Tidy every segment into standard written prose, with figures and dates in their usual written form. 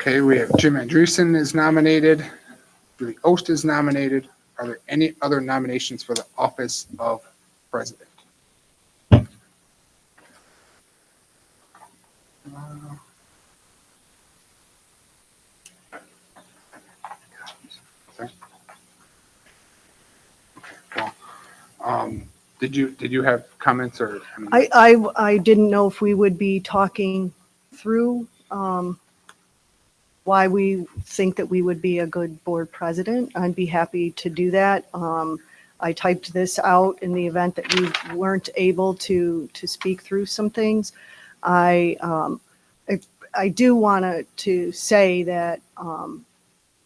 Okay, we have Jim Andreessen is nominated. Julie Ost is nominated. Are there any other nominations for the office of president? Did you have comments or? I didn't know if we would be talking through why we think that we would be a good board president. I'd be happy to do that. I typed this out in the event that we weren't able to speak through some things. I do want to say that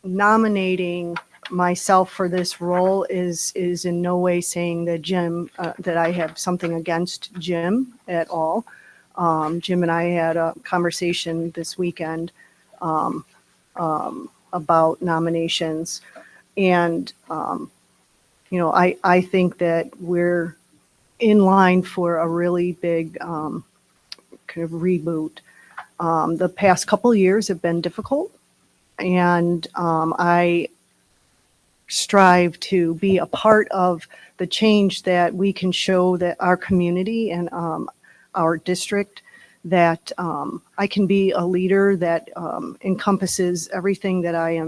nominating myself for this role is in no way saying that that I have something against Jim at all. Jim and I had a conversation this weekend about nominations, and I think that we're in line for a really big kind of reboot. The past couple of years have been difficult, and I strive to be a part of the change that we can show that our community and our district, that I can be a leader that encompasses everything that I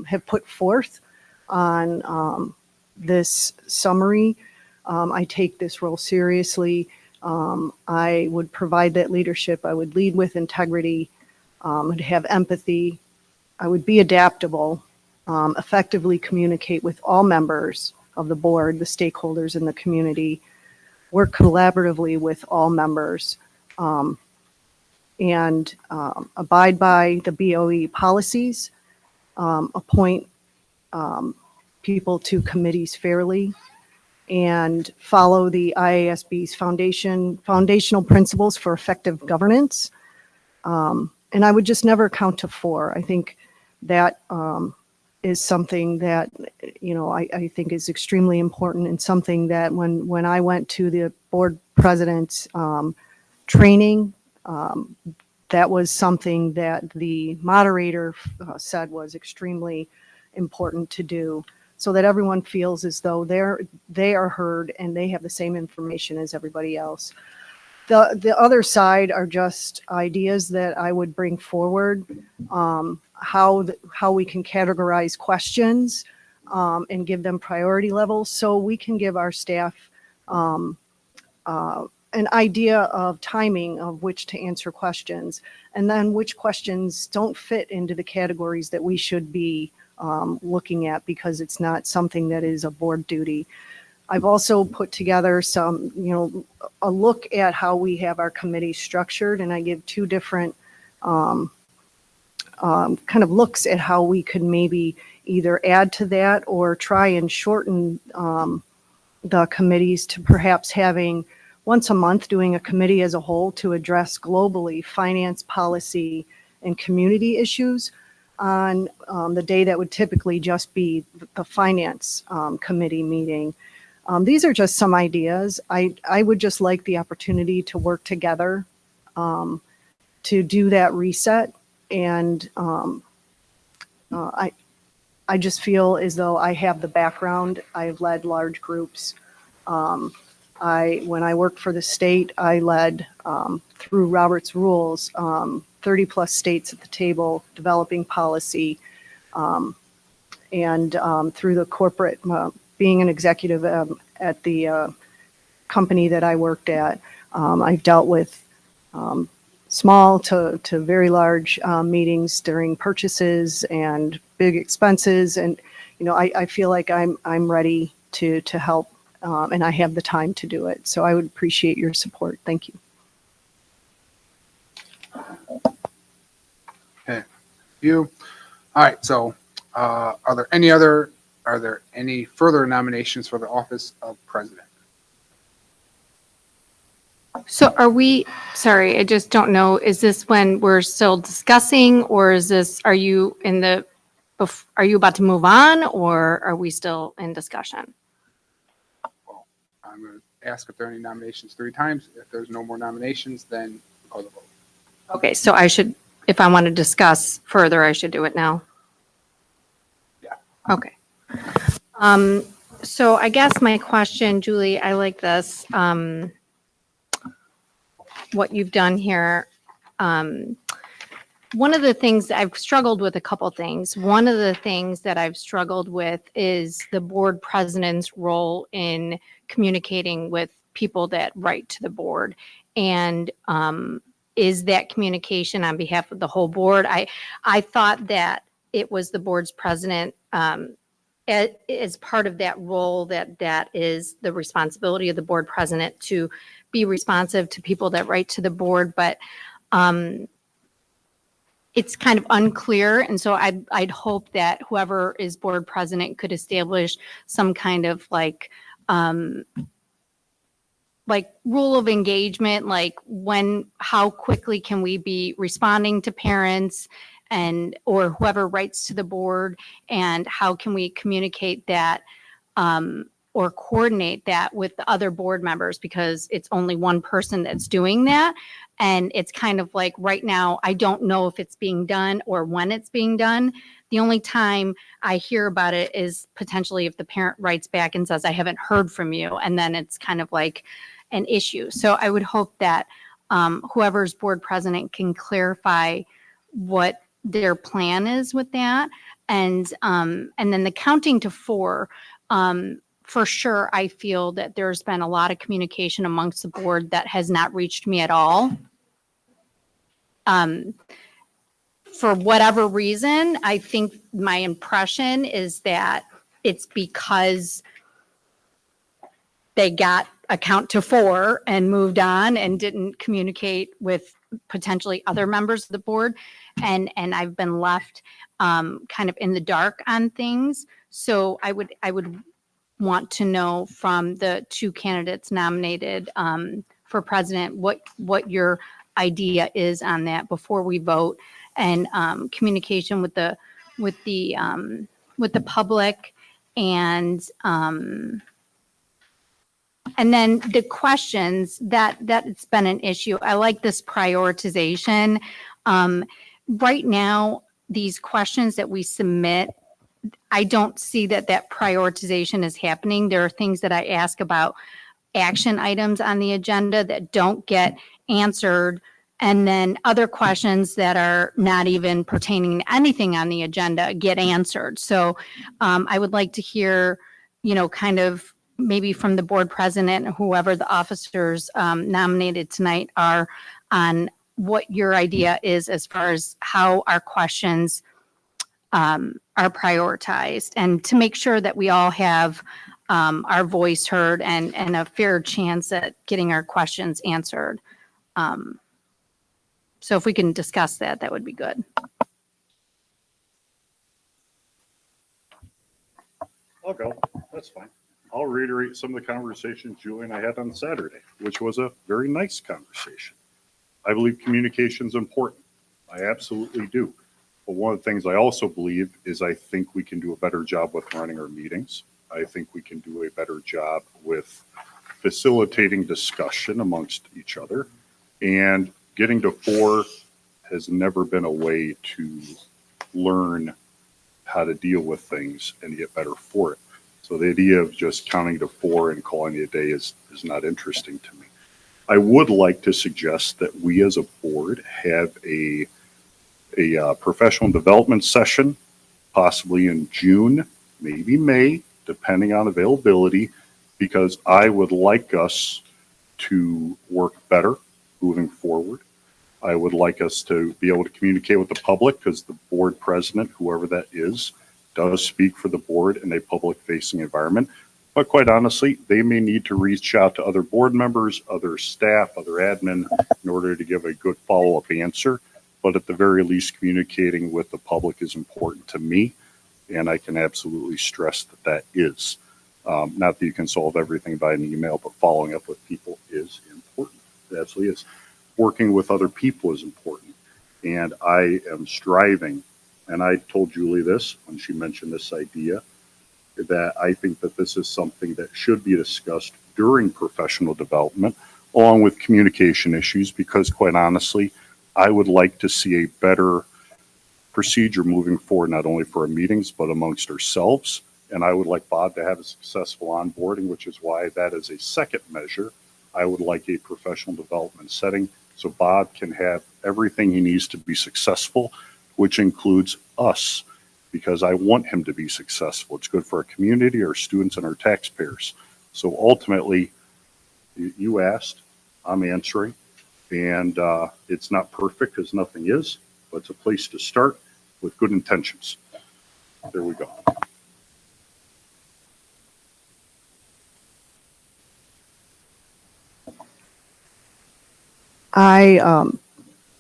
have put forth on this summary. I take this role seriously. I would provide that leadership. I would lead with integrity. I'd have empathy. I would be adaptable. Effectively communicate with all members of the board, the stakeholders in the community, work collaboratively with all members, and abide by the BOE policies, appoint people to committees fairly, and follow the IASB's foundational principles for effective governance. And I would just never count to 4. I think that is something that, I think is extremely important, and something that when I went to the board president's training, that was something that the moderator said was extremely important to do, so that everyone feels as though they are heard and they have the same information as everybody else. The other side are just ideas that I would bring forward, how we can categorize questions and give them priority levels, so we can give our staff an idea of timing of which to answer questions, and then which questions don't fit into the categories that we should be looking at, because it's not something that is a board duty. I've also put together some, a look at how we have our committee structured, and I give 2 different kind of looks at how we could maybe either add to that or try and shorten the committees to perhaps having once a month doing a committee as a whole to address globally finance, policy, and community issues on the day that would typically just be the finance committee meeting. These are just some ideas. I would just like the opportunity to work together to do that reset. And I just feel as though I have the background. I've led large groups. When I worked for the state, I led through Robert's rules 30 plus states at the table developing policy, and through the corporate, being an executive at the company that I worked at, I've dealt with small to very large meetings during purchases and big expenses, and I feel like I'm ready to help, and I have the time to do it. So I would appreciate your support. Thank you. Okay, you. All right. So, are there any further nominations for the office of president? So sorry, I just don't know, is this when we're still discussing, or are you about to move on, or are we still in discussion? Well, I'm going to ask if there are any nominations 3 times. If there's no more nominations, then we'll call the vote. Okay, so I should if I want to discuss further, I should do it now? Yeah. Okay. So I guess my question, Julie, I like this, what you've done here. One of the things I've struggled with, a couple things. One of the things that I've struggled with is the board president's role in communicating with people that write to the board. And is that communication on behalf of the whole board? I thought that it was the board's president, as part of that role, that is the responsibility of the board president to be responsive to people that write to the board. But it's kind of unclear. And so I'd hope that whoever is board president could establish some kind of like rule of engagement, like how quickly can we be responding to parents or whoever writes to the board, and how can we communicate that or coordinate that with the other board members, because it's only one person that's doing that. And it's kind of like right now, I don't know if it's being done or when it's being done. The only time I hear about it is potentially if the parent writes back and says, I haven't heard from you. And then it's kind of like an issue. So I would hope that whoever's board president can clarify what their plan is with that. And then the counting to 4, for sure, I feel that there's been a lot of communication amongst the board that has not reached me at all. For whatever reason, I think my impression is that it's because they got a count to 4 and moved on and didn't communicate with potentially other members of the board. And I've been left kind of in the dark on things. So I would want to know from the 2 candidates nominated for president what your idea is on that before we vote, and communication with the public, and then the questions that it's been an issue. I like this prioritization. Right now, these questions that we submit, I don't see that prioritization is happening. There are things that I ask about action items on the agenda that don't get answered, and then other questions that are not even pertaining to anything on the agenda get answered. So I would like to hear, kind of maybe from the board president, whoever the officers nominated tonight are, on what your idea is as far as how our questions are prioritized, and to make sure that we all have our voice heard and a fair chance at getting our questions answered. So if we can discuss that, that would be good. I'll go. That's fine. I'll reiterate some of the conversations Julie and I had on Saturday, which was a very nice conversation. I believe communication is important. I absolutely do. But one of the things I also believe is I think we can do a better job with running our meetings. I think we can do a better job with facilitating discussion amongst each other. And getting to 4 has never been a way to learn how to deal with things and get better for it. So the idea of just counting to 4 and calling it a day is not interesting to me. I would like to suggest that we as a board have a professional development session, possibly in June, maybe May, depending on availability, because I would like us to work better moving forward. I would like us to be able to communicate with the public, because the board president, whoever that is, does speak for the board in a public-facing environment. But quite honestly, they may need to reach out to other board members, other staff, other admin in order to give a good follow-up answer. But at the very least, communicating with the public is important to me, and I can absolutely stress that is. Not that you can solve everything by an email, but following up with people is important. It absolutely is. Working with other people is important. And I am striving, and I told Julie this when she mentioned this idea, that I think that this is something that should be discussed during professional development, along with communication issues, because quite honestly, I would like to see a better procedure moving forward, not only for our meetings, but amongst ourselves. And I would like Bob to have a successful onboarding, which is why that is a second measure. I would like a professional development setting so Bob can have everything he needs to be successful, which includes us, because I want him to be successful. It's good for our community, our students, and our taxpayers. So ultimately, you asked, I'm answering, and it's not perfect, as nothing is, but it's a place to start with good intentions. There we go.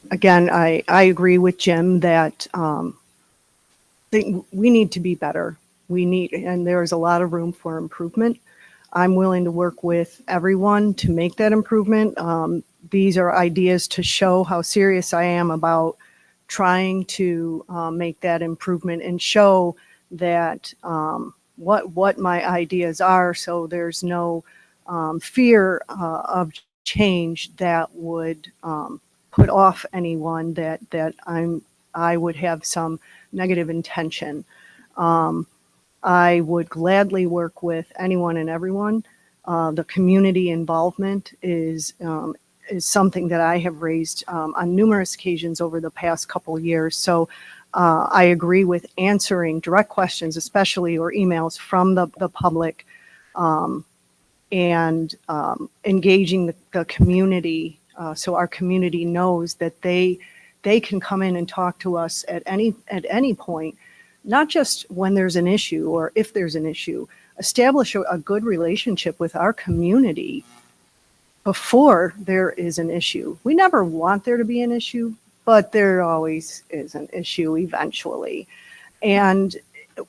Again, I agree with Jim that we need to be better. And there's a lot of room for improvement. I'm willing to work with everyone to make that improvement. These are ideas to show how serious I am about trying to make that improvement and show that what my ideas are, so there's no fear of change that would put off anyone that I would have some negative intention. I would gladly work with anyone and everyone. The community involvement is something that I have raised on numerous occasions over the past couple of years. So I agree with answering direct questions, especially or emails from the public, and engaging the community, so our community knows that they can come in and talk to us at any point, not just when there's an issue or if there's an issue. Establish a good relationship with our community before there is an issue. We never want there to be an issue, but there always is an issue eventually. And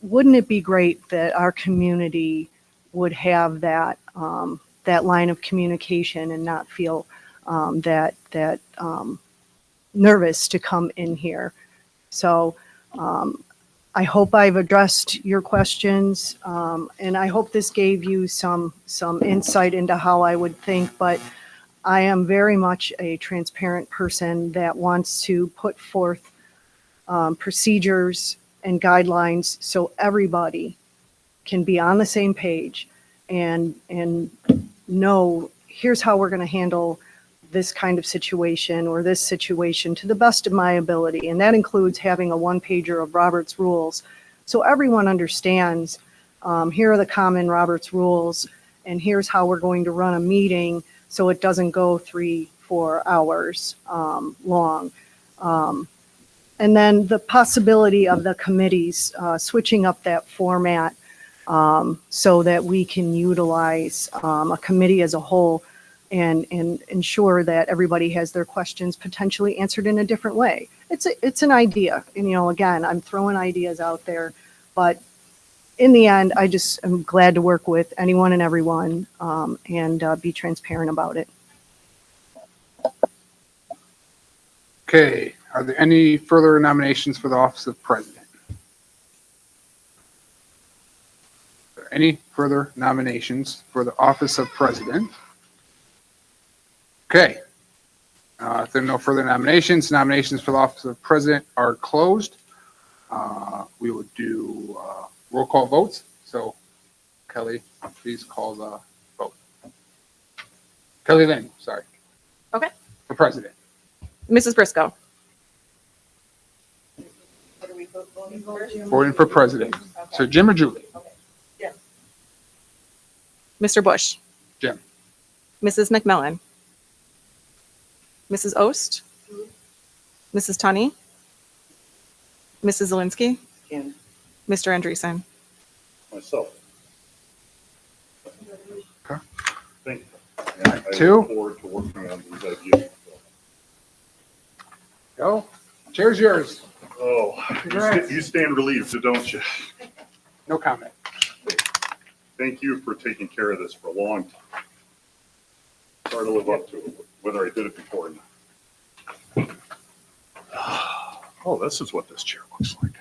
wouldn't it be great that our community would have that line of communication and not feel nervous to come in here? So I hope I've addressed your questions, and I hope this gave you some insight into how I would think, but I am very much a transparent person that wants to put forth procedures and guidelines so everybody can be on the same page and know, here's how we're going to handle this kind of situation or this situation to the best of my ability. And that includes having a one-pager of Robert's rules. So everyone understands, here are the common Robert's rules, and here's how we're going to run a meeting so it doesn't go 3-4 hours long. And then the possibility of the committees switching up that format so that we can utilize a committee as a whole and ensure that everybody has their questions potentially answered in a different way. It's an idea. And, again, I'm throwing ideas out there, but in the end, I just am glad to work with anyone and everyone and be transparent about it. Okay, are there any further nominations for the office of president? Are there any further nominations for the office of president? Okay. If there are no further nominations for the office of president are closed. We would do roll call votes. So, Kelly, please call the vote. Kelly Lynn, sorry. Okay. For president. Mrs. Briscoe. Voting for president. So Jim or Julie? Mr. Bush. Jim. Mrs. McMillan. Mrs. Ost. Mrs. Tunney. Mrs. Zelinski. Mr. Andreessen. Myself. Okay. Thank you. I Two. look forward to working on these ideas. Go. Chair's yours. Oh, Congrats. you stand relieved, don't you? No comment. Thank you for taking care of this for a long time. Hard to live up to it, whether I did it before or not. Oh, this is what this chair looks like.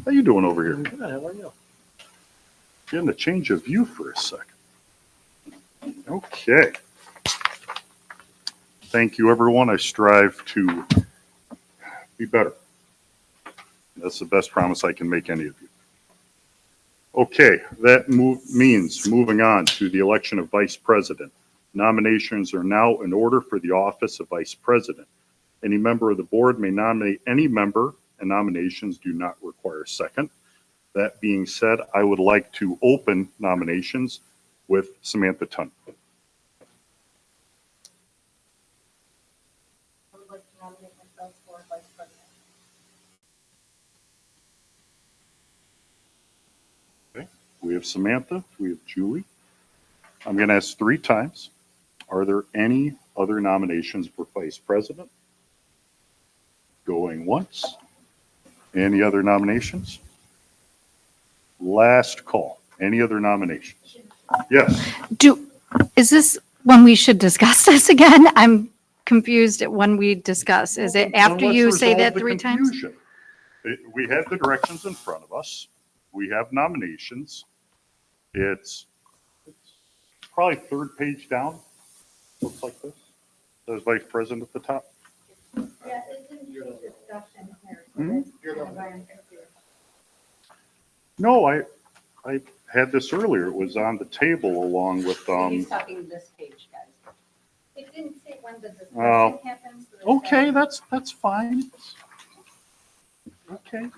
How you doing over here? Good, how are you? Getting a change of view for a second. Okay. Thank you, everyone. I strive to be better. That's the best promise I can make any of you. Okay, that means moving on to the election of vice president. Nominations are now in order for the office of vice president. Any member of the board may nominate any member, and nominations do not require a second. That being said, I would like to open nominations with Samantha Tunn. I would like to nominate myself for vice president. We have Samantha, we have Julie. I'm going to ask 3 times. Are there any other nominations for vice president? Going once. Any other nominations? Last call. Any other nominations? Yes. Is this when we should discuss this again? I'm confused at when we discuss. Is it after Let's you say resolve that the 3 times? confusion. We have the directions in front of us. We have nominations. It's probably 3rd page down. Looks like this. There's vice president at the top. Yeah, it's in discussion here. so Hmm? that's kind of why I'm confused. No, I had this earlier. It was on the table along with, He's talking this page, guys. It didn't say when the Oh. discussion happens. so okay, that's fine. Okay.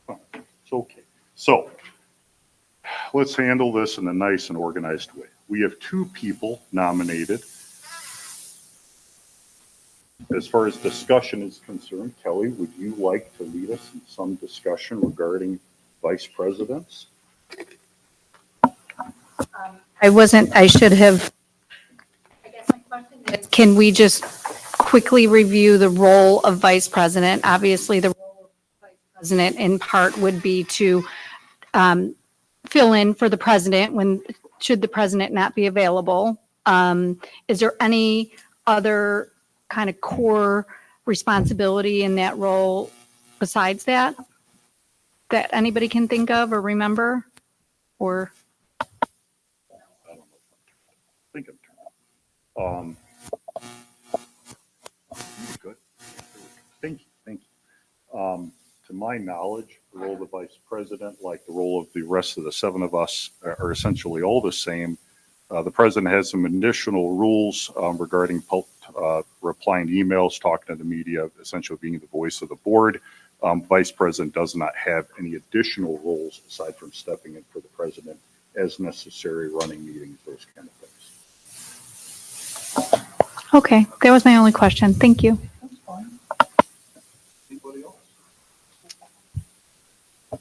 Fine. It's okay. So let's handle this in a nice and organized way. We have 2 people nominated. As far as discussion is concerned, Kelly, would you like to lead us in some discussion regarding vice presidents? I should have, I guess my question is, can we just quickly review the role of vice president? Obviously, the role of vice president in part would be to fill in for the president should the president not be available. Is there any other kind of core responsibility in that role besides that anybody can think of or remember? Or I don't know. I think I'm good. Thank you. To my knowledge, the role of the vice president, like the role of the rest of the 7 of us, are essentially all the same. The president has some additional rules regarding replying to emails, talking to the media, essentially being the voice of the board. Vice president does not have any additional roles aside from stepping in for the president as necessary, running meetings, those kind of things. okay, that was my only question. Thank you. That's fine. Anybody else?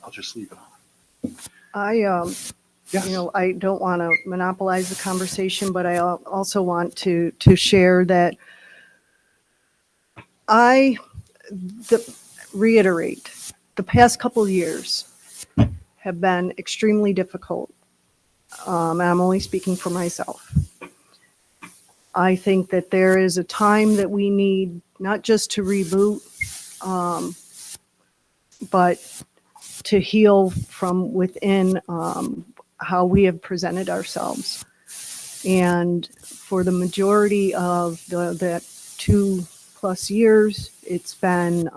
I'll just leave it on. Yes. I don't want to monopolize the conversation, but I also want to share that reiterate, the past couple of years have been extremely difficult. And I'm only speaking for myself. I think that there is a time that we need not just to reboot, but to heal from within how we have presented ourselves. And for the majority of that 2+ years, it's been,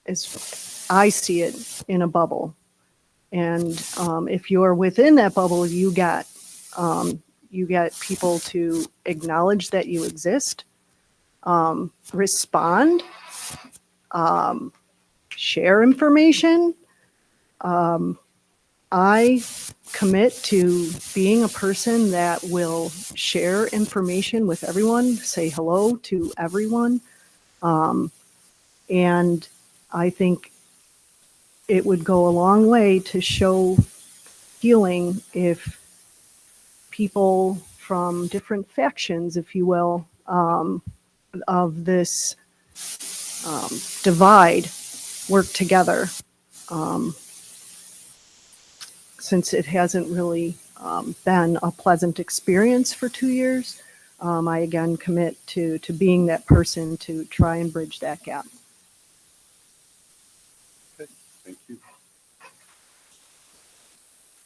as I see it, in a bubble. And if you're within that bubble, you get people to acknowledge that you exist, respond, share information. I commit to being a person that will share information with everyone, say hello to everyone. And I think it would go a long way to show healing if people from different factions, if you will, of this divide work together. Since it hasn't really been a pleasant experience for 2 years, I again commit to being that person to try and bridge that gap. Okay, thank you.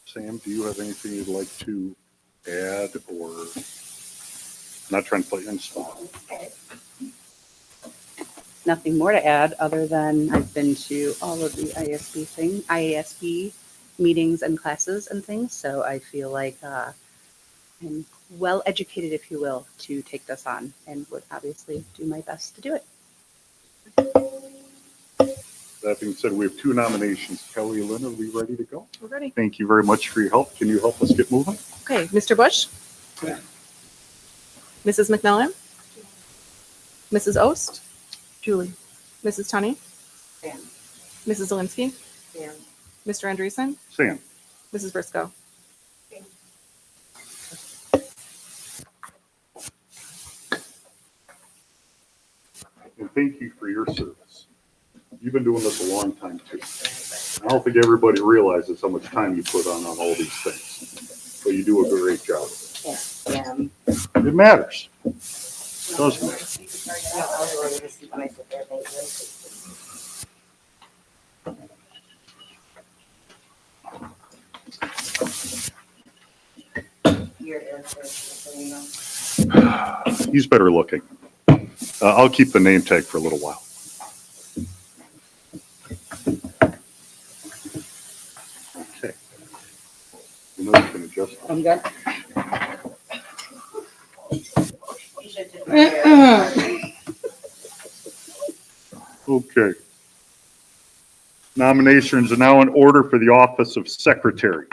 Sam, do you have anything you'd like to add or Not trying to put you in the spot. Nothing more to add, other than I've been to all of the IASB meetings and classes and things, so I feel like I'm well educated, if you will, to take this on, and would obviously do my best to do it. That being said, we have 2 nominations. Kelly, Lynn, are we ready to go? We're ready. Thank you very much for your help. Can you help us get moving? Okay, Mr. Bush? Mrs. McMillan? Mrs. Ost? Julie? Mrs. Tunney? Mrs. Zelinski? Mr. Andreessen? Sam? Mrs. Briscoe? And thank you for your service. You've been doing this a long time too. I don't think everybody realizes how much time you put on all these things, but you do a great job. It matters. It does matter. He's better looking. I'll keep the name tag for a little while. Okay. You know you can adjust. I'm good. Okay. Nominations are now in order for the office of secretary.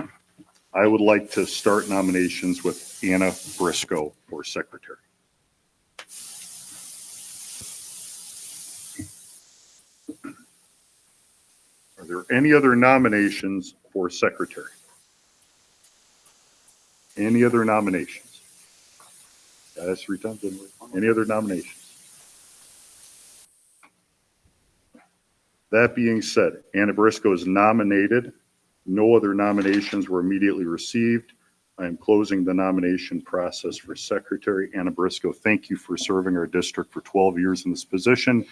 I would like to start nominations with Anna Briscoe for secretary. Are there any other nominations for secretary? Any other nominations? That's 3 times, didn't we? Any other nominations? That being said, Anna Briscoe is nominated. No other nominations were immediately received. I am closing the nomination process for secretary. Anna Briscoe, thank you for serving our district for 12 years in this position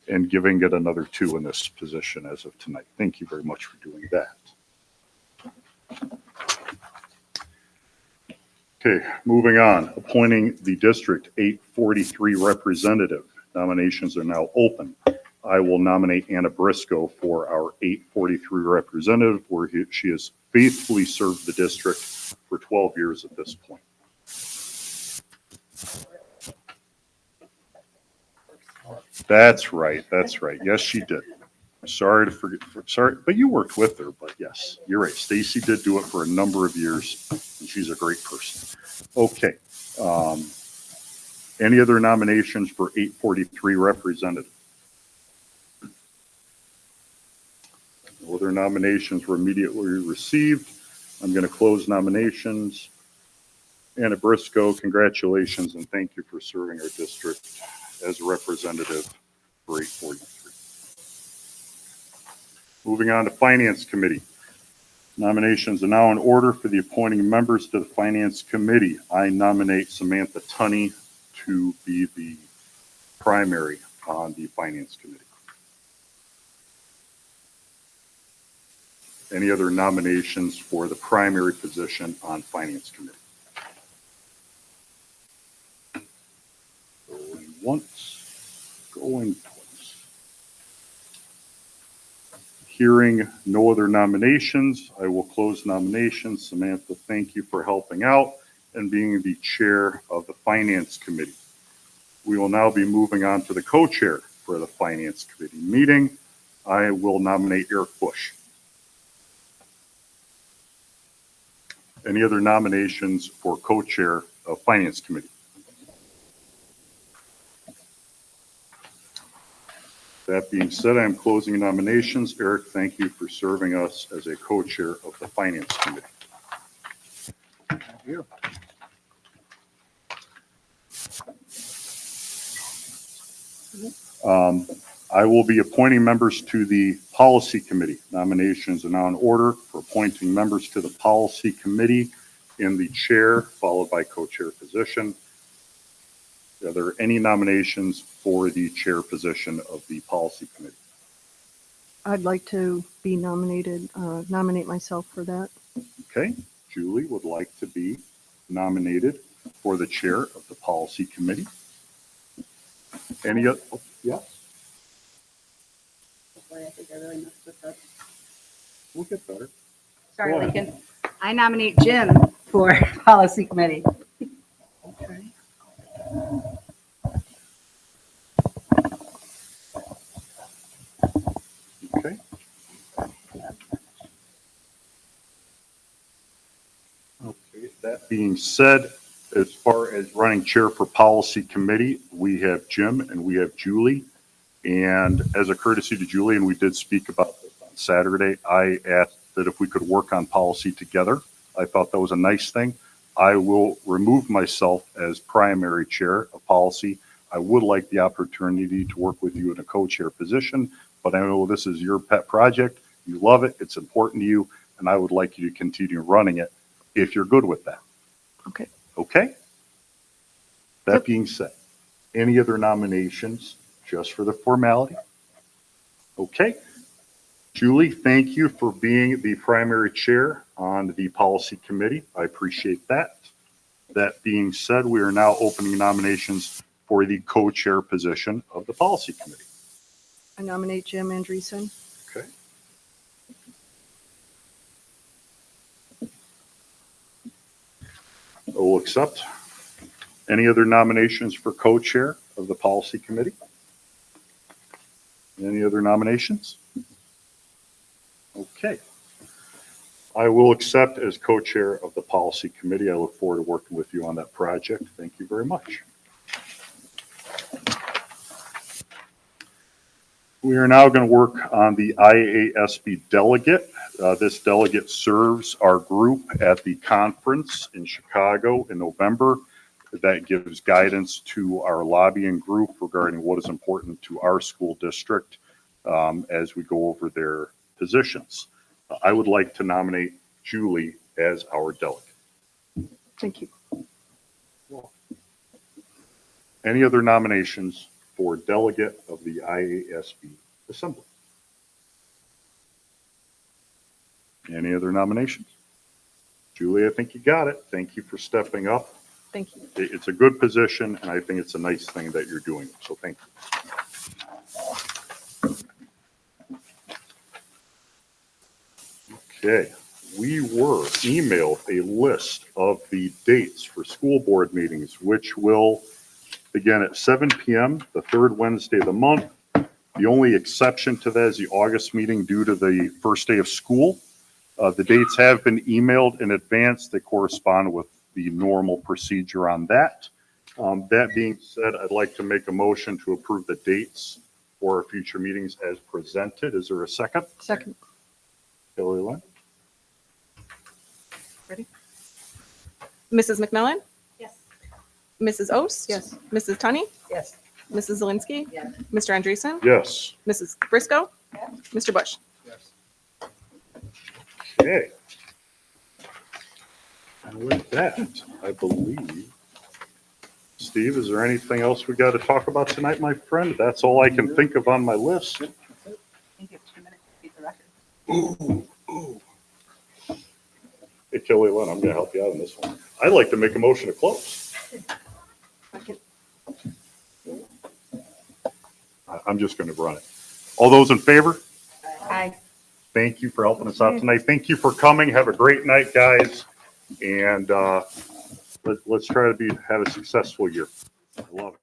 and giving it another 2 in this position as of tonight. Thank you very much for doing that. Okay, moving on. Appointing the District 843 representative. Nominations are now open. I will nominate Anna Briscoe for our 843 representative, where she has faithfully served the district for 12 years at this point. That's right. That's right. Yes, she did. Sorry to forget. Sorry, but you worked with her. But yes, you're right. Stacy did do it for a number of years, and she's a great person. Okay. Any other nominations for 843 representative? No other nominations were immediately received. I'm going to close nominations. Anna Briscoe, congratulations and thank you for serving our district as a representative for 843. Moving on to Finance Committee. Nominations are now in order for the appointing members to the Finance Committee. I nominate Samantha Tunney to be the primary on the Finance Committee. Any other nominations for the primary position on Finance Committee? Going once, going twice. Hearing no other nominations, I will close nominations. Samantha, thank you for helping out and being the chair of the Finance Committee. We will now be moving on to the co-chair for the Finance Committee meeting. I will nominate Eric Bush. Any other nominations for co-chair of Finance Committee? That being said, I am closing nominations. Eric, thank you for serving us as a co-chair of the Finance Committee. Thank you. I will be appointing members to the Policy Committee. Nominations are now in order for appointing members to the Policy Committee in the chair, followed by co-chair position. Are there any nominations for the chair position of the Policy Committee? I'd like to be nominated, nominate myself for that. Okay, Julie would like to be nominated for the chair of the policy committee. Any other? Yeah, Boy, I think I really messed this up. we'll get better. Sorry, Go ahead. Lincoln. I nominate Jim for policy committee. Okay. Okay. Okay, that being said, as far as running chair for policy committee, we have Jim and we have Julie. And as a courtesy to Julie, and we did speak about this on Saturday, I asked that if we could work on policy together. I thought that was a nice thing. I will remove myself as primary chair of policy. I would like the opportunity to work with you in a co-chair position, but I know this is your pet project. You love it. It's important to you, and I would like you to continue running it if you're good with that. Okay. Okay? That Yep. being said, any other nominations just for the formality? Okay. Julie, thank you for being the primary chair on the policy committee. I appreciate that. That being said, we are now opening nominations for the co-chair position of the policy committee. I nominate Jim Andreessen. Okay. I will accept. Any other nominations for co-chair of the policy committee? Any other nominations? Okay. I will accept as co-chair of the policy committee. I look forward to working with you on that project. Thank you very much. We are now going to work on the IASB delegate. This delegate serves our group at the conference in Chicago in November. That gives guidance to our lobbying group regarding what is important to our school district as we go over their positions. I would like to nominate Julie as our delegate. Thank you. Any other nominations for delegate of the IASB Assembly? Any other nominations? Julie, I think you got it. Thank you for stepping up. Thank you. It's a good position, and I think it's a nice thing that you're doing, so thank you. Okay, we were emailed a list of the dates for school board meetings, which will begin at 7 p.m., the third Wednesday of the month. The only exception to that is the August meeting due to the first day of school. The dates have been emailed in advance. They correspond with the normal procedure on that. That being said, I'd like to make a motion to approve the dates for our future meetings as presented. Is there a second? Second. Kelly Lynn? Ready? Mrs. McMillan? Yes. Mrs. Ost? Yes. Mrs. Tunney? Yes. Mrs. Zelinski? Yes. Mr. Andreessen? Yes. Mrs. Briscoe? Yes. Mr. Bush? Okay. And with that, I believe, Steve, is there anything else we got to talk about tonight, my friend? That's all I can think of on my list. I think you have 2 minutes to beat the record. Hey, Kelly Lynn, I'm going to help you out on this one. I'd like to make a motion to close. Second. I'm just going to run it. All those in favor? Aye. Thank you for helping us out tonight. Thank you for coming. Have a great night, guys. And let's try to have a successful year. I love it.